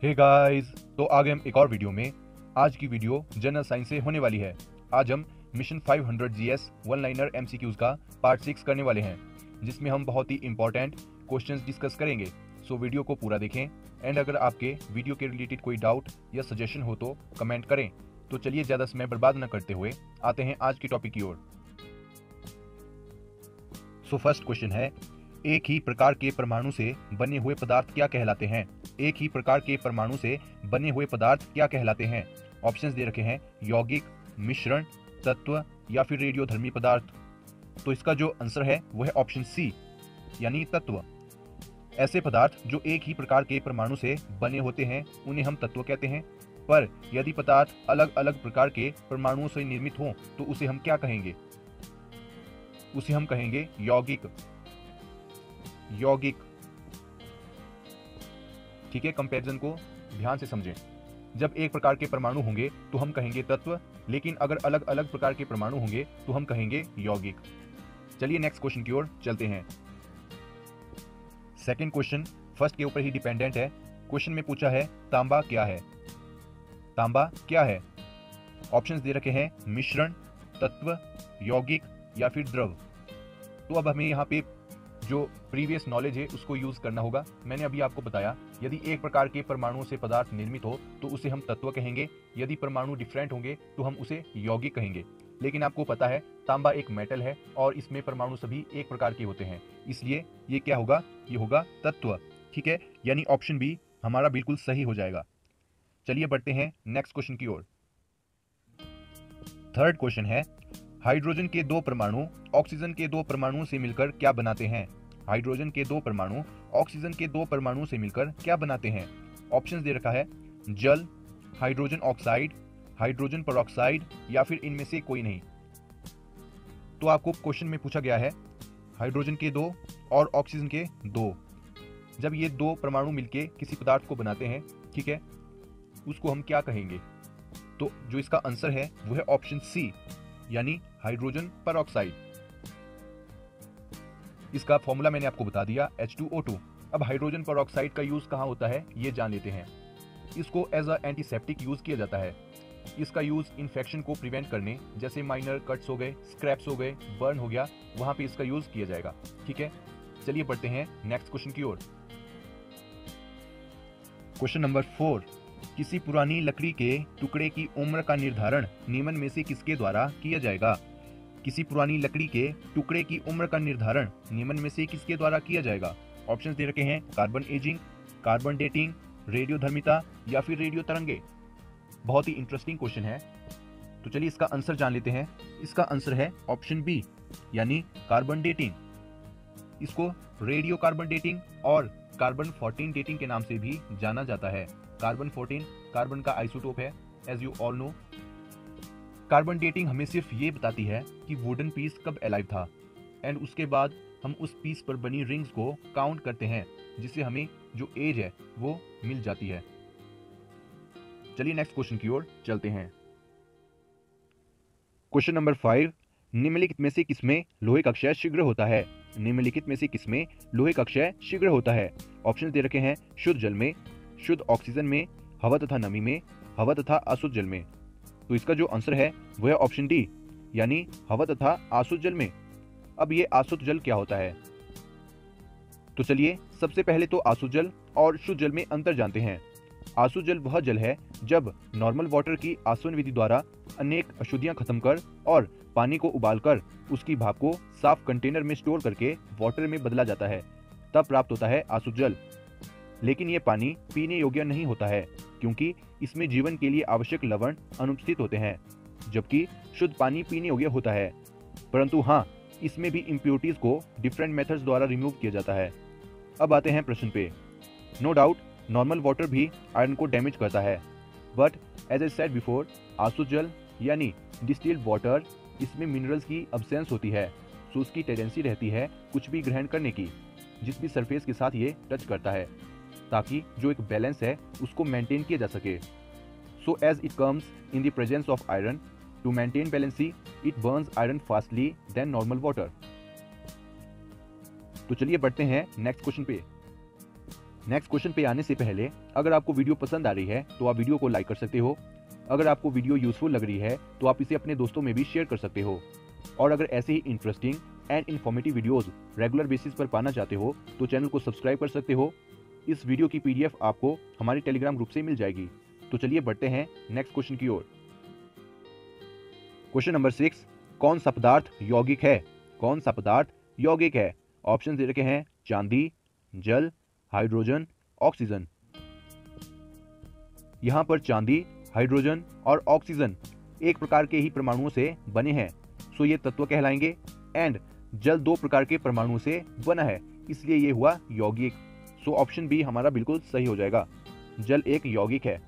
Hey guys, तो आ गए हम एक और वीडियो में। आज की वीडियो जनरल साइंस से होने वाली है। आज हम mission 500 GS one liner MCQs का पार्ट 6 करने वाले हैं, जिसमें हम बहुत ही इंपॉर्टेंट क्वेश्चंस डिस्कस करेंगे। सो वीडियो को पूरा देखें एंड अगर आपके वीडियो के रिलेटेड कोई डाउट या सजेशन हो तो कमेंट करें। तो चलिए ज़्यादा समय बर्बाद न करते हुए आते हैं आज की टॉपिक की ओर। सो फर्स्ट क्वेश्चन है, एक ही प्रकार के परमाणु से बने हुए पदार्थ क्या कहलाते हैं? एक ही प्रकार के परमाणु से बने हुए पदार्थ क्या कहलाते हैं? ऑप्शंस दे रखे हैं यौगिक, मिश्रण, तत्व या फिर रेडियोधर्मी पदार्थ। तो इसका जो आंसर है वो है ऑप्शन सी, यानी तत्व। ऐसे पदार्थ जो एक ही प्रकार के परमाणु से बने होते हैं उन्हें हम तत्व कहते हैं। पर यदि पदार्थ अलग अलग प्रकार के परमाणुओं से निर्मित हों तो उसे हम क्या कहेंगे? उसे हम कहेंगे यौगिक। यौगिक, ठीक है। कंपैरिजन को ध्यान से समझें। जब एक प्रकार के परमाणु होंगे तो हम कहेंगे तत्व, लेकिन अगर अलग अलग प्रकार के परमाणु होंगे तो हम कहेंगे यौगिक। चलिए नेक्स्ट क्वेश्चन की ओर चलते हैं। सेकंड क्वेश्चन फर्स्ट के ऊपर ही डिपेंडेंट है। क्वेश्चन में पूछा है तांबा क्या है? तांबा क्या है? ऑप्शंस दे रखे हैं मिश्रण, तत्व, यौगिक या फिर द्रव। तो अब हमें यहाँ पे जो प्रीवियस नॉलेज है उसको यूज करना होगा। मैंने अभी आपको बताया यदि एक प्रकार के परमाणुओं से पदार्थ निर्मित हो तो उसे हम तत्व कहेंगे, यदि परमाणु डिफरेंट होंगे तो हम उसे यौगिक कहेंगे। लेकिन आपको पता है तांबा एक मेटल है और इसमें परमाणु सभी एक प्रकार के होते हैं, इसलिए ये क्या होगा? ये होगा तत्व, ठीक है। यानी ऑप्शन बी हमारा बिल्कुल सही हो जाएगा। चलिए बढ़ते हैं नेक्स्ट क्वेश्चन की ओर। थर्ड क्वेश्चन है, हाइड्रोजन के दो परमाणु ऑक्सीजन के दो परमाणुओं से मिलकर क्या बनाते हैं? हाइड्रोजन के दो परमाणु ऑक्सीजन के दो परमाणुओं से मिलकर क्या बनाते हैं? ऑप्शंस दे रखा है जल, हाइड्रोजन ऑक्साइड, हाइड्रोजन पेरोक्साइड या फिर इनमें से कोई नहीं। तो आपको क्वेश्चन में पूछा गया है हाइड्रोजन के दो और ऑक्सीजन के दो। जब ये दो परमाणु मिलके किसी पदार्थ को बनाते हैं, ठीक है, उसको हम क्या कहेंगे? तो जो इसका आंसर है वो है ऑप्शन सी, यानी हाइड्रोजन पेरोक्साइड। इसका फॉर्मूला मैंने आपको बता दिया H2O2। अब हाइड्रोजन पेरोक्साइड का यूज कहाँ होता है ये जान लेते हैं। इसको एज अ एंटीसेप्टिक यूज किया जाता है। इसका यूज इन्फेक्शन को प्रिवेंट करने, जैसे माइनर कट्स हो गए, स्क्रैप्स हो गए, बर्न हो गया, वहां पे इसका यूज किया जाएगा, ठीक है। चलिए बढ़ते हैं नेक्स्ट क्वेश्चन की ओर। क्वेश्चन नंबर 4, किसी पुरानी लकड़ी के टुकड़े की उम्र का निर्धारण निम्न में से किसके द्वारा किया जाएगा? किसी पुरानी लकड़ी के टुकड़े की उम्र का निर्धारण निम्न में से किसके द्वारा किया जाएगा? ऑप्शंस दे रखे हैं कार्बन एजिंग, कार्बन डेटिंग, रेडियोधर्मिता या फिर रेडियो तरंगे। बहुत ही इंटरेस्टिंग क्वेश्चन है, तो चलिए इसका आंसर जान लेते हैं। इसका आंसर है ऑप्शन बी, यानी कार्बन डेटिंग। इसको रेडियो कार्बन डेटिंग और कार्बन 14 डेटिंग के नाम से भी जाना जाता है। कार्बन 14 कार्बन का आइसोटोप है, as you all know. Carbon dating हमें सिर्फ ये बताती है कि वुडन पीस कब अलाइव था, एंड उसके बाद हम उस पीस पर बनी रिंग्स को काउंट करते हैं, जिससे हमें जो एज है वो मिल जाती है। चलिए नेक्स्ट क्वेश्चन की ओर चलते हैं। क्वेश्चन नंबर 5, निम्नलिखित में से किसमें लोहे का क्षय शीघ्र होता है? निम्नलिखित में से किसमें लोहे का क्षय शीघ्र होता है? ऑप्शन दे रखे हैं शुद्ध जल में, शुद्ध ऑक्सीजन में, हवा तथा नमी में, हवा तथा अशुद्ध जल में। तो इसका जो आंसर है वह है ऑप्शन डी, यानी हवा तथा अशुद्ध जल में। अब ये अशुद्ध जल क्या होता है? तो चलिए सबसे पहले तो अशुद्ध जल और शुद्ध जल में अंतर जानते हैं। अशुद्ध जल वह जल है जब नॉर्मल वाटर की आसवन विधि द्वारा अनेक अशुद्धियां खत्म कर और पानी को उबालकर उसकी भाप को साफ कंटेनर में स्टोर करके वाटर में बदला जाता है, तब प्राप्त होता है अशुद्ध जल। लेकिन ये पानी पीने योग्य नहीं होता है, क्योंकि इसमें जीवन के लिए आवश्यक लवण अनुपस्थित होते हैं, जबकि शुद्ध पानी पीने योग्य होता है। परंतु हाँ, इसमें भी इम्प्योरिटीज को डिफरेंट मेथड्स द्वारा रिमूव किया जाता है। अब आते हैं प्रश्न पे। नो डाउट नॉर्मल वाटर भी आयरन को डैमेज करता है, but as I said before, अशुद्ध जल यानी डिस्टिल्ड वाटर, इसमें मिनरल्स की अब्सेंस होती है, सो उसकी टेंडेंसी रहती है कुछ भी ग्रहण करने की, जिस भी सरफेस के साथ ये टच करता है, ताकि जो एक बैलेंस है उसको मेंटेन किया जा सके। So as it comes in the presence of iron, to maintain balance it burns iron fastly then normal water. तो चलिए बढ़ते हैं नेक्स्ट क्वेश्चन पे। नेक्स्ट क्वेश्चन पे आने से पहले अगर आपको वीडियो पसंद आ रही है तो आप वीडियो को लाइक कर सकते हो। अगर आपको वीडियो यूजफुल लग रही है तो आप इसे अपने दोस्तों में भी शेयर कर सकते हो। और अगर ऐसे ही interesting and informative videos regular basis पर पाना चाहते हो तो चैनल को सब्सक्राइब कर सकते हो। इस वीडियो की PDF आपको हमारे टेलीग्राम ग्रुप से मिल जाएगी। तो चलिए बढ़ते हैं नेक्स्ट क्वेश्चन की ओर। क्वेश्चन नंबर 6, कौन सा पदार्थ यौगिक है? कौन सा पदार्थ यौगिक है? ऑप्शन दे रखे हैं चांदी, जल, हाइड्रोजन, ऑक्सीजन। यहां पर चांदी, हाइड्रोजन और ऑक्सीजन एक प्रकार के ही परमाणुओं से बने हैं, सो ये तत्व कहलाएंगे। एंड जल 2 प्रकार के परमाणुओं से बना है, इसलिए ये हुआ यौगिक। सो ऑप्शन बी हमारा बिल्कुल सही हो जाएगा, जल एक यौगिक है।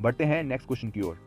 बढ़ते हैं नेक्स्ट क्वेश्चन की ओर।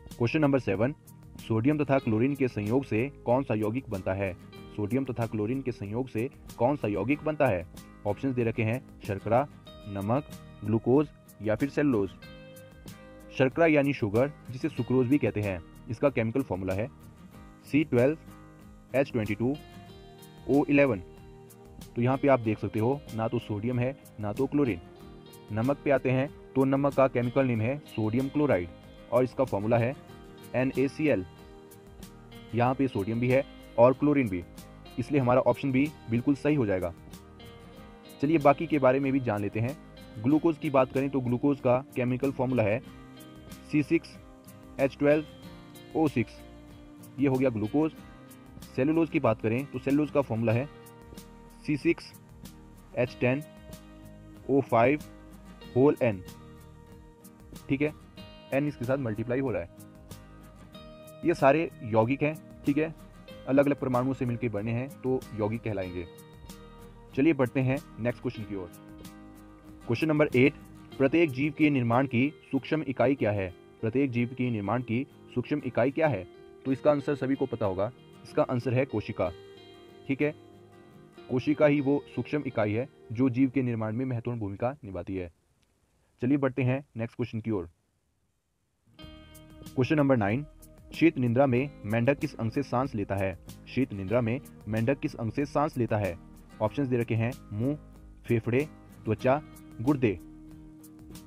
क्वेश्चन नंबर 7, सोडियम तथा क्लोरीन के संयोग से कौन सा यौगिक बनता है? सोडियम तथा क्लोरीन के संयोग से कौन सा यौगिक बनता है? ऑप्शंस दे रखे हैं शर्करा, नमक, ग्लूकोज या फिर सेलुलोज। शर्करा यानी शुगर, जिसे सुक्रोज भी कहते हैं, इसका केमिकल फॉर्मूला है C12H22O11। तो यहाँ पे आप देख सकते हो ना तो सोडियम है ना तो क्लोरीन। नमक पे आते हैं तो नमक का केमिकल नेम है सोडियम क्लोराइड और इसका फॉर्मूला है NaCl। यहाँ पे सोडियम भी है और क्लोरीन भी, इसलिए हमारा ऑप्शन बी बिल्कुल सही हो जाएगा। चलिए बाकी के बारे में भी जान लेते हैं। ग्लूकोज की बात करें तो ग्लूकोज का केमिकल फॉर्मूला है C6H12O6, ये हो गया ग्लूकोज। सेलुलोज की बात करें तो सेलुलोज का फॉर्मूला है C6H10O5N। ठीक है, N इसके साथ मल्टीप्लाई हो रहा है। ये सारे यौगिक हैं, ठीक है, अलग अलग परमाणुओं से मिलकर बने हैं तो यौगिक कहलाएंगे। चलिए बढ़ते हैं नेक्स्ट क्वेश्चन की ओर। क्वेश्चन नंबर 8, प्रत्येक जीव के निर्माण की सूक्ष्म इकाई क्या है? प्रत्येक जीव के निर्माण की सूक्ष्म इकाई क्या है? तो इसका आंसर सभी को पता होगा, इसका आंसर है कोशिका। ठीक है, कोशिका ही वो सूक्ष्म इकाई है जो जीव के निर्माण में महत्वपूर्ण भूमिका निभाती है। चलिए बढ़ते हैं नेक्स्ट क्वेश्चन की ओर। क्वेश्चन नंबर 9, शीत निद्रा में मेंढक किस अंग से सांस लेता है? शीत निद्रा में मेंढक किस अंग से सांस लेता है? ऑप्शंस दे रखे हैं मुंह, फेफड़े, त्वचा, गुर्दे।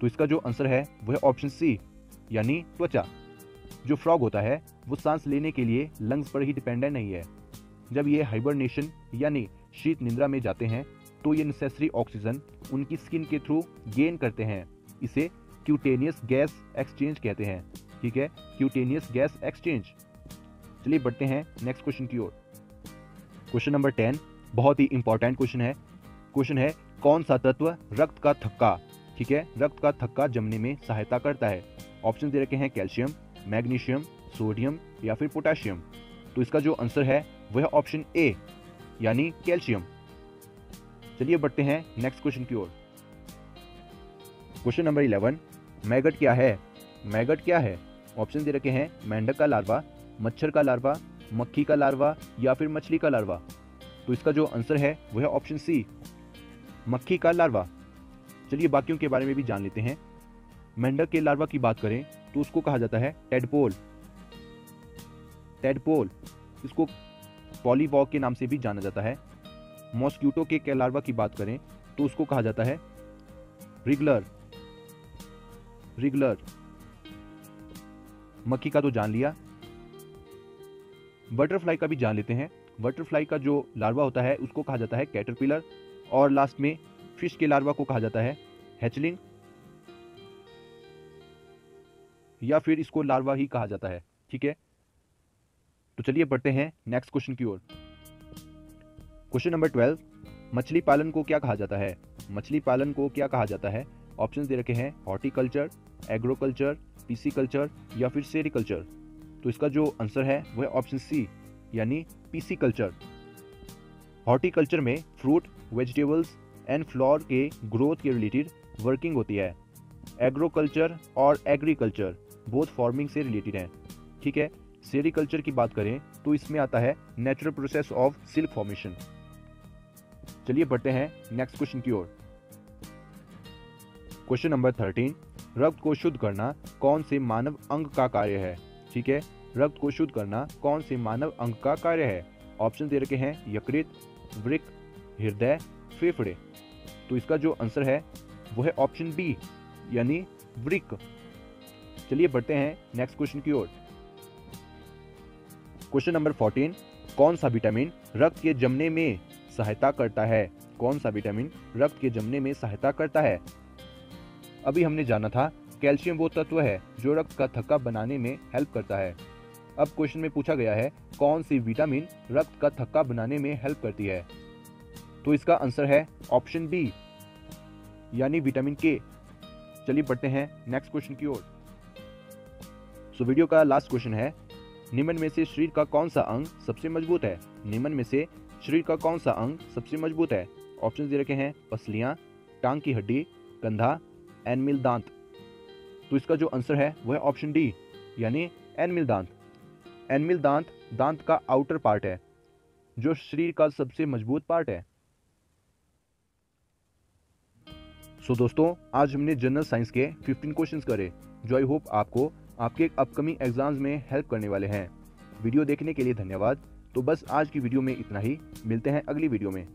तो इसका जो आंसर है वह है ऑप्शन सी, यानी त्वचा। जो फ्रॉग होता है वो सांस लेने के लिए लंग्स पर ही डिपेंडेंट नहीं है। जब ये हाइबरनेशन यानी शीत निद्रा में जाते हैं तो ये नेसेसरी ऑक्सीजन उनकी स्किन के थ्रू गेन करते हैं। इसे क्यूटेनियस गैस एक्सचेंज कहते हैं। ठीक है, क्यूटेनियस गैस एक्सचेंज। चलिए बढ़ते हैं नेक्स्ट क्वेश्चन की ओर। क्वेश्चन नंबर 10 बहुत ही इंपॉर्टेंट क्वेश्चन है। क्वेश्चन है कौन सा तत्व रक्त का थक्का, ठीक है, रक्त का थक्का जमने में सहायता करता है? ऑप्शन दे रखे हैं कैल्शियम, मैग्नीशियम, सोडियम या फिर पोटेशियम। तो इसका जो आंसर है वह है ऑप्शन ए, यानी कैल्शियम। चलिए बढ़ते हैं नेक्स्ट क्वेश्चन की ओर। क्वेश्चन नंबर 11, मैगट क्या है? मैगट क्या है? ऑप्शन दे रखे हैं मेंढक का लार्वा, मच्छर का लार्वा, मक्खी का लार्वा या फिर मछली का लार्वा। तो इसका जो आंसर है वह है ऑप्शन सी, मक्खी का लार्वा। चलिए बाकियों के बारे में भी जान लेते हैं। मेंढक के लार्वा की बात करें तो उसको कहा जाता है टेडपोल। टेडपोल, इसको पॉलीवॉक के नाम से भी जाना जाता है। मॉस्क्यूटो के लार्वा की बात करें तो उसको कहा जाता है रिगलर। रिगलर। मक्खी का तो जान लिया। बटरफ्लाई का भी जान लेते हैं। बटरफ्लाई का जो लार्वा होता है उसको कहा जाता है कैटरपिलर, और लास्ट में फिश के लार्वा को कहा जाता है हैचलिंग, या फिर इसको लार्वा ही कहा जाता है। ठीक है, तो चलिए बढ़ते हैं नेक्स्ट क्वेश्चन की ओर। क्वेश्चन नंबर 12, मछली पालन को क्या कहा जाता है? मछली पालन को क्या कहा जाता है? ऑप्शंस दे रखे हैं हॉर्टिकल्चर, एग्रोकल्चर, पीसीकल्चर या फिर सेरिकल्चर। तो इसका जो आंसर है वह ऑप्शन सी, यानी पीसीकल्चर। हॉर्टिकल्चर में फ्रूट, वेजिटेबल्स एंड फ्लावर के ग्रोथ के रिलेटेड वर्किंग होती है। एग्रोकल्चर और एग्रीकल्चर बोथ फार्मिंग से रिलेटेड हैं। ठीक है, सेरिकल्चर की बात करें तो इसमें आता है natural process of silk formation. चलिए बढ़ते हैं नेक्स्ट क्वेश्चन की ओर। क्वेश्चन नंबर 13, रक्त को शुद्ध करना कौन से मानव अंग का कार्य है? ठीक है, रक्त को शुद्ध करना कौन से मानव अंग का कार्य है? ऑप्शन दे रखे हैं यकृत, वृक्क, हृदय फेफड़े। तो इसका जो आंसर है वो है ऑप्शन बी यानी वृक्क। चलिए बढ़ते हैं नेक्स्ट क्वेश्चन की ओर। क्वेश्चन नंबर 14, कौन सा विटामिन रक्त के जमने में सहायता करता है? कौन सा विटामिन रक्त के जमने में सहायता करता है? अभी हमने जाना था कैल्शियम वो तत्व है जो रक्त का थक्का बनाने में हेल्प करता है। अब क्वेश्चन में पूछा गया है कौन सी विटामिन रक्त का थक्का बनाने में हेल्प करती है? तो इसका आंसर है ऑप्शन बी यानी विटामिन के। चलिए बढ़ते हैं नेक्स्ट क्वेश्चन की ओर। सो वीडियो का लास्ट क्वेश्चन है, निम्न में से शरीर का कौन सा अंग सबसे मजबूत है? निम्न में से शरीर का कौन सा अंग सबसे मजबूत है? ऑप्शन दे रखे हैं पसलियां, टांग की हड्डी, कंधा, एनमिल दांत। तो इसका जो आंसर है वह ऑप्शन डी यानी एनमिल दांत। एनमिल दांत दांत का आउटर पार्ट है जो शरीर का सबसे मजबूत पार्ट है। सो दोस्तों, आज हमने जनरल साइंस के 15 क्वेश्चंस करे जो आई होप आपको आपके अपकमिंग एग्जाम्स में हेल्प करने वाले हैं। वीडियो देखने के लिए धन्यवाद। तो बस आज की वीडियो में इतना ही, मिलते हैं अगली वीडियो में।